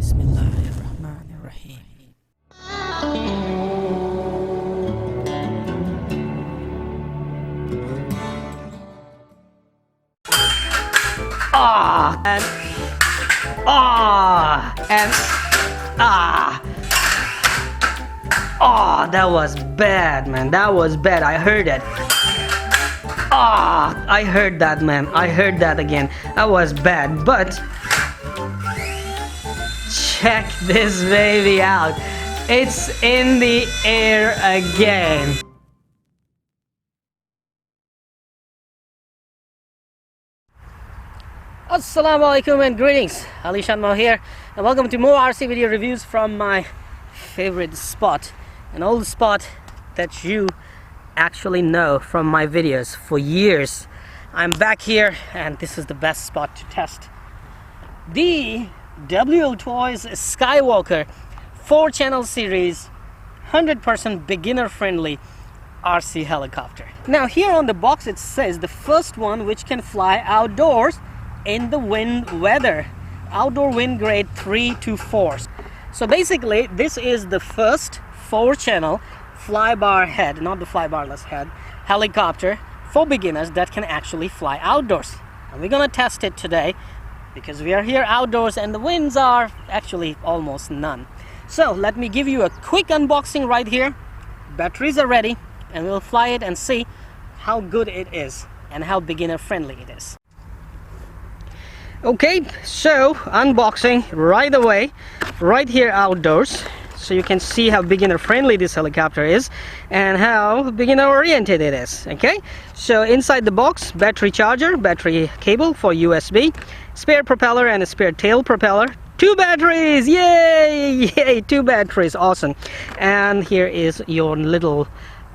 Bismillahirrahmanirrahim. That was bad, man. That was bad. I heard it. I heard that, man. I heard that again. That was bad. But check this baby out. It's in the air again. Assalamu alaikum and greetings. Ali Shanmo here, and welcome to more RC video reviews from my favorite spot, an old spot that you actually know from my videos for years. I'm back here, and this is the best spot to test the WLtoys Skywalker 4-channel series 100% beginner friendly RC helicopter. Now here on the box it says the first one which can fly outdoors in the wind weather, outdoor wind grade 3 to 4. So basically this is the first 4-channel flybar head, not the flybarless head, helicopter for beginners that can actually fly outdoors. And we're gonna test it today because we are here outdoors and the winds are actually almost none. So let me give you a quick unboxing right here. Batteries are ready and we'll fly it and see how good it is and how beginner friendly it is. Okay, so unboxing right away, right here outdoors, so you can see how beginner friendly this helicopter is and how beginner oriented it is. Okay, so inside the box, battery charger, battery cable for USB, spare propeller and a spare tail propeller, 2 batteries, yay, 2 batteries, awesome. And here is your little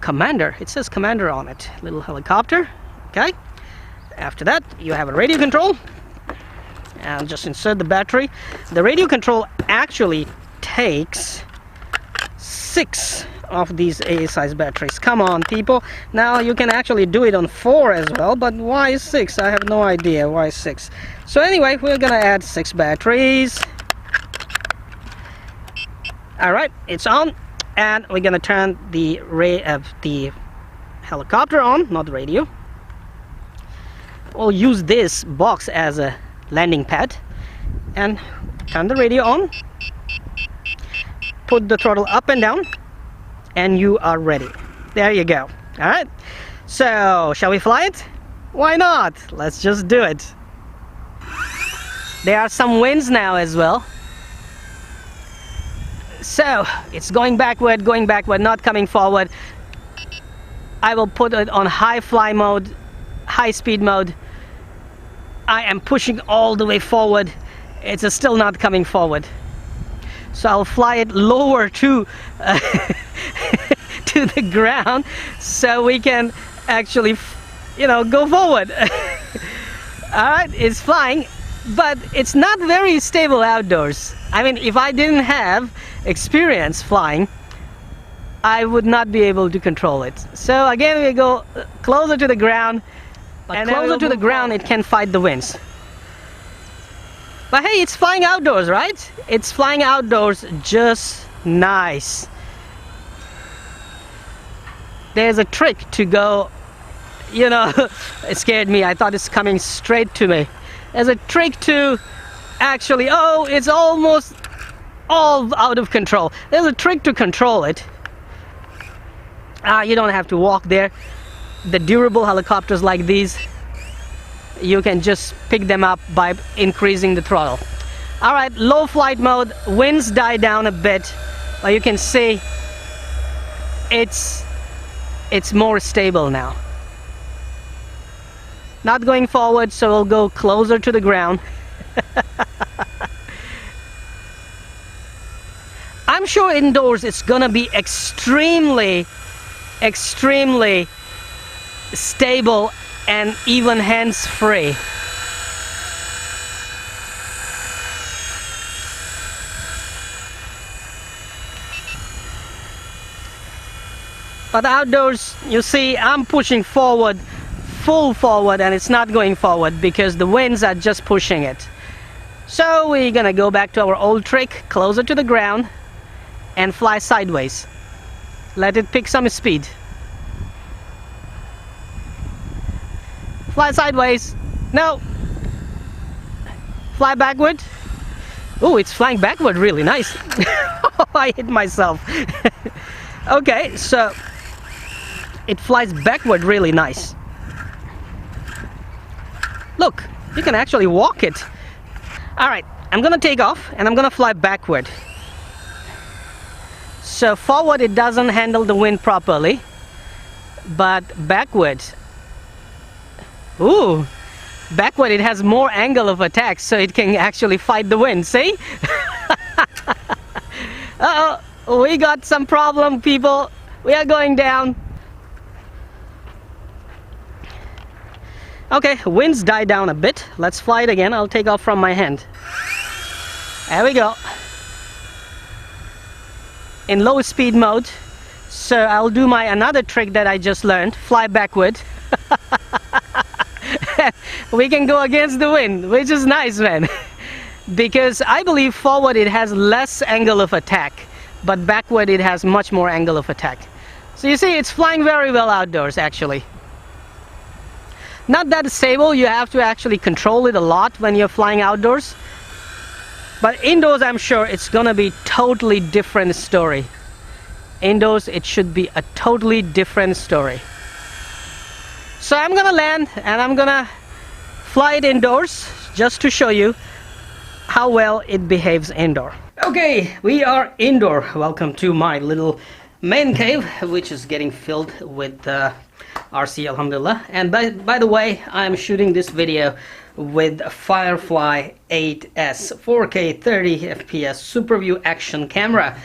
commander. It says commander on it, little helicopter. Okay, after that you have a radio control, and just insert the battery. The radio control actually takes 6 of these A size batteries. Come on people, now you can actually do it on 4 as well, but why 6? I have no idea why 6. So anyway, we're gonna add 6 batteries. Alright, it's on, and we're gonna turn the helicopter on, not the radio. We'll use this box as a landing pad and turn the radio on, put the throttle up and down, and you are ready. There you go. All right, so shall we fly it? Why not? Let's just do it. There are some winds now as well, so it's going backward, not coming forward. I will put it on high fly mode, high speed mode. I am pushing all the way forward. It's still not coming forward. So I'll fly it lower to to the ground so we can actually, go forward. Alright, it's flying, but it's not very stable outdoors. I mean, if I didn't have experience flying, I would not be able to control it. So again, we go closer to the ground. And closer to the ground it can fight the winds. But hey, it's flying outdoors, right? It's flying outdoors just nice. There's a trick to go, it scared me. I thought it's coming straight to me. There's a trick to actually, it's almost all out of control. There's a trick to control it. You don't have to walk there. The durable helicopters like these, you can just pick them up by increasing the throttle. Alright, low flight mode, winds die down a bit, but you can see it's more stable now. Not going forward, so we'll go closer to the ground. I'm sure indoors it's gonna be extremely stable and even hands-free. But outdoors, you see, I'm pushing forward, full forward, and it's not going forward because the winds are just pushing it. So we're gonna go back to our old trick, closer to the ground and fly sideways. Let it pick some speed. Fly sideways. No. Fly backward. Oh, it's flying backward really nice. I hit myself. Okay, so it flies backward really nice. Look, you can actually walk it. Alright, I'm gonna take off and I'm gonna fly backward. So forward it doesn't handle the wind properly, but backward, ooh, backward it has more angle of attack, so it can actually fight the wind. See? Uh-oh, we got some problem, people. We are going down. Okay, winds died down a bit. Let's fly it again. I'll take off from my hand. There we go. In low speed mode. So I'll do my another trick that I just learned. Fly backward. We can go against the wind, which is nice, man. Because I believe forward it has less angle of attack, but backward it has much more angle of attack. So you see, it's flying very well outdoors actually. Not that stable, you have to actually control it a lot when you're flying outdoors. But indoors I'm sure it's gonna be totally different story. Indoors it should be a totally different story. So I'm gonna land and I'm gonna fly it indoors just to show you how well it behaves indoor. Okay, we are indoor. Welcome to my little man cave, which is getting filled with RC, alhamdulillah. And by the way, I'm shooting this video with Firefly 8S 4K 30 FPS Super View action camera,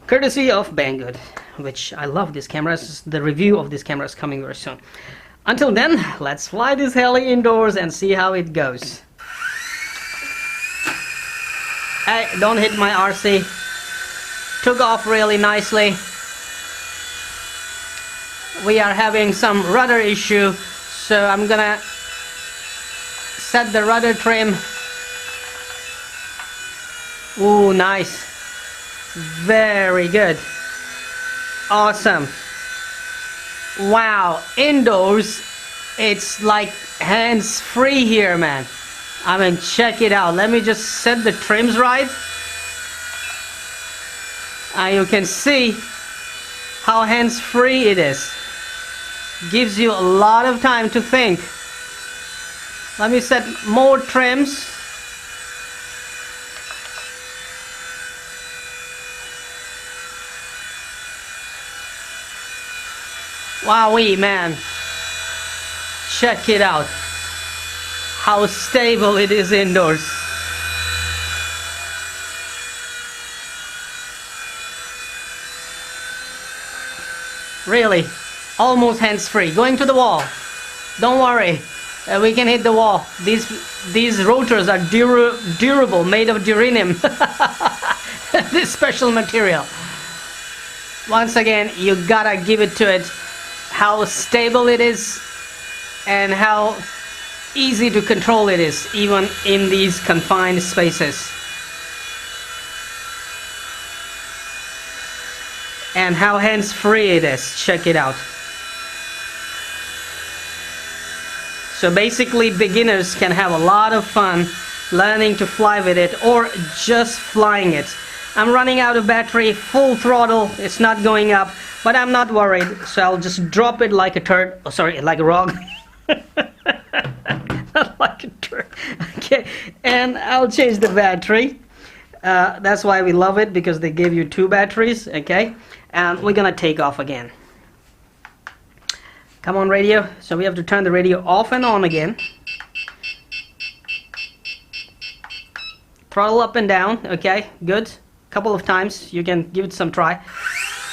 courtesy of Banggood, which I love this camera. The review of this camera is coming very soon. Until then, let's fly this heli indoors and see how it goes. Hey, don't hit my RC. Took off really nicely. We are having some rudder issue, so I'm gonna set the rudder trim. Ooh, nice. Very good. Awesome. Wow, indoors it's like hands-free here, man. I mean, check it out. Let me just set the trims right. You can see how hands-free it is. Gives you a lot of time to think. Let me set more trims. Wowee, man. Check it out. How stable it is indoors. Really, almost hands-free. Going to the wall. Don't worry, we can hit the wall. These rotors are durable, made of durium. This special material. Once again, you gotta give it to it. How stable it is, and how easy to control it is, even in these confined spaces. And how hands-free it is. Check it out. So basically beginners can have a lot of fun learning to fly with it, or just flying it. I'm running out of battery, full throttle, it's not going up, but I'm not worried, so I'll just drop it like a turd. Oh, sorry, like a rock. Not like a turd. Okay, and I'll change the battery. That's why we love it, because they give you 2 batteries. Okay, and we're gonna take off again. Come on, radio. So we have to turn the radio off and on again. Throttle up and down. Okay, good. Couple of times. You can give it some try,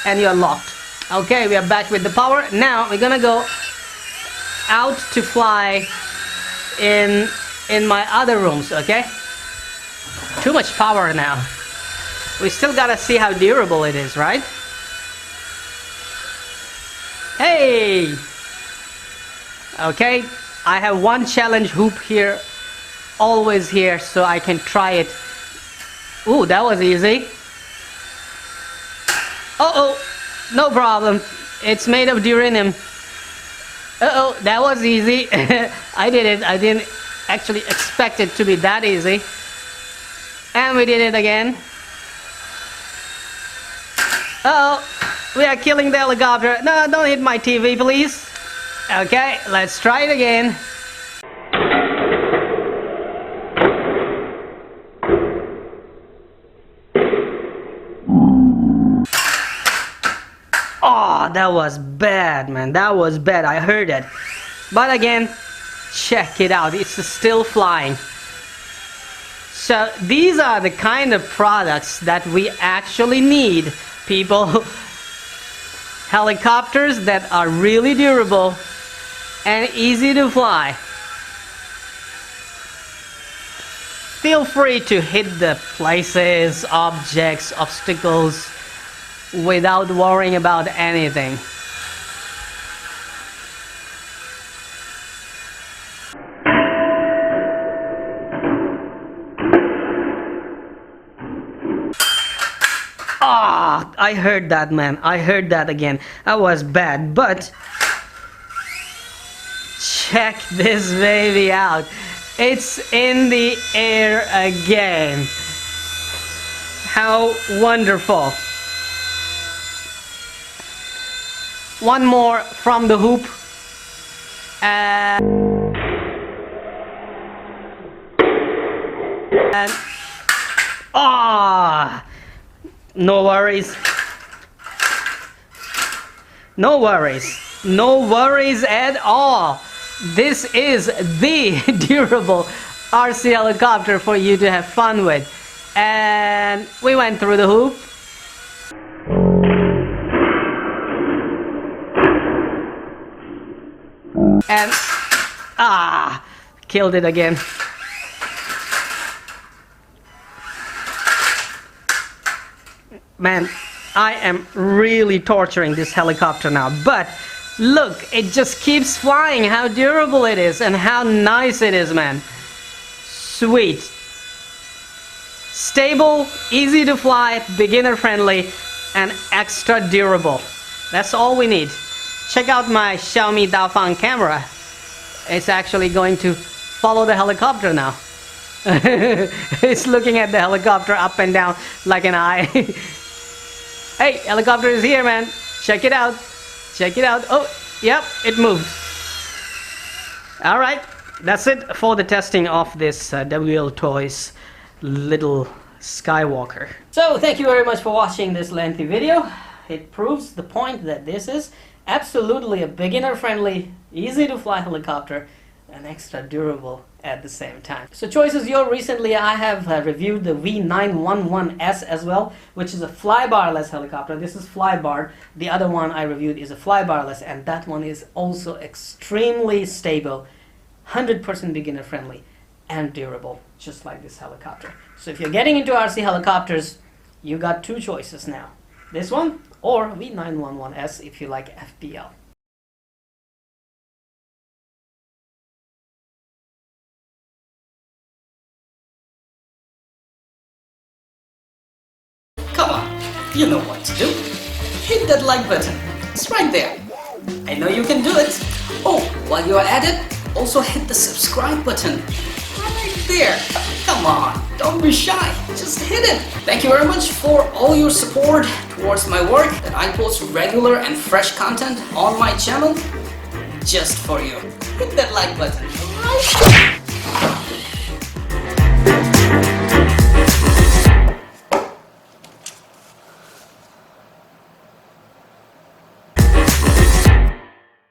and you're locked. Okay, we are back with the power. Now we're gonna go out to fly in my other rooms. Okay, too much power now. We still gotta see how durable it is, right? Hey, okay, I have one challenge hoop here always here so I can try it. Ooh, that was easy. Uh-oh, no problem. It's made of durium. Uh-oh, that was easy. I did it. I didn't actually expect it to be that easy. And we did it again. Uh-oh, we are killing the helicopter. No, don't hit my TV, please. Okay, let's try it again. Oh, that was bad, man. That was bad. I heard it. But again, check it out. It's still flying. So these are the kind of products that we actually need, people. Helicopters that are really durable and easy to fly. Feel free to hit the places, objects, obstacles without worrying about anything. Ah, I heard that, man. I heard that again. That was bad, but check this baby out. It's in the air again. How wonderful. One more from the hoop. And no worries. No worries. No worries at all. This is the durable RC helicopter for you to have fun with. And we went through the hoop. And killed it again. Man, I am really torturing this helicopter now, but look, it just keeps flying. How durable it is and how nice it is, man. Sweet. Stable, easy to fly, beginner friendly, and extra durable. That's all we need. Check out my Xiaomi Daofang camera. It's actually going to follow the helicopter now. It's looking at the helicopter up and down like an eye. Hey, helicopter is here, man. Check it out. Check it out. Oh, yep, it moved. Alright, that's it for the testing of this WLtoys little Skywalker. So, thank you very much for watching this lengthy video. It proves the point that this is absolutely a beginner-friendly, easy-to-fly helicopter and extra durable at the same time. So choices here. Recently I have reviewed the V911S as well, which is a flybarless helicopter. This is flybar. The other one I reviewed is a flybarless, and that one is also extremely stable, 100% beginner friendly and durable, just like this helicopter. So if you're getting into RC helicopters, you got two choices now. This one or V911S if you like FPL. Come on, you know what to do. Hit that like button. It's right there. I know you can do it. Oh, while you're at it, also hit the subscribe button. Right there. Come on, don't be shy. Just hit it. Thank you very much for all your support towards my work, that I post regular and fresh content on my channel just for you. Hit that like button right there.